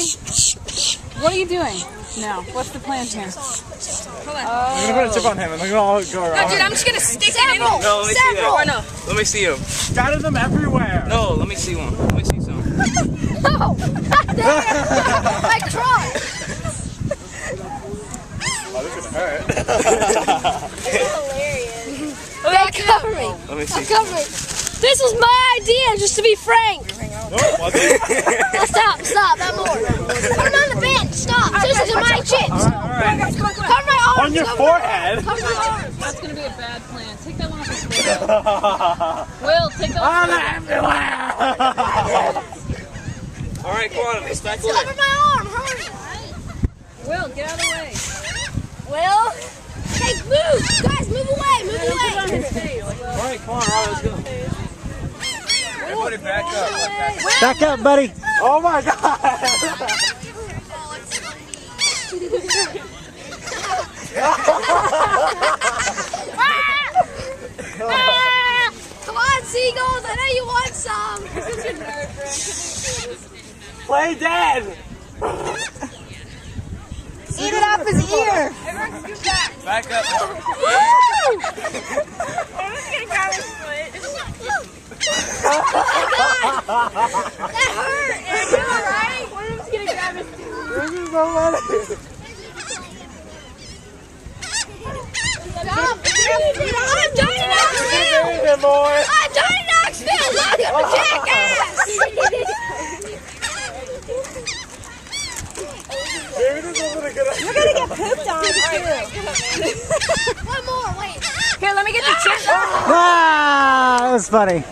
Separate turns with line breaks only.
What are you doing now? What's the plan here?
Hold on.
I'm gonna put a chip on him and they're gonna all go around.
No, dude, I'm just gonna stick it in.
No, let me see that.
Or no.
Let me see him.
Scatter them everywhere.
No, let me see one. Let me see some.
No! I tried!
Oh, this is gonna hurt.
Hilarious. Okay, cover me.
Let me see.
Cover me. This was my idea, just to be frank.
Oh, was it?
Stop, not more. Put him on the bench, stop. This is my chips.
All right.
Cover my arms.
On your forehead.
Cover my arms.
That's gonna be a bad plan. Take that one off his face. Will, take that
On
one off.
everywhere.
All right, come on. It's back
Cover my arm, hurry.
Will, get out of the way.
Will? Hey, move. Guys, move away, move
Put it on
away.
his face.
All right, come on, Rob, let's go. Everybody back up.
Back up, buddy. Oh my God.
Come on, Seagulls, I know you want some.
Play dead.
Eat it off his ear.
Back up.
That hurt. It's alright. One of them's gonna grab his
This is so funny.
Stop. I'm Johnny Knoxville.
Good boy.
I'm Johnny Knoxville. Welcome to Jackass.
Maybe this wasn't a good idea.
You're gonna get pooped on too. One more, wait. Here, let me get the chip.
Ah, that was funny.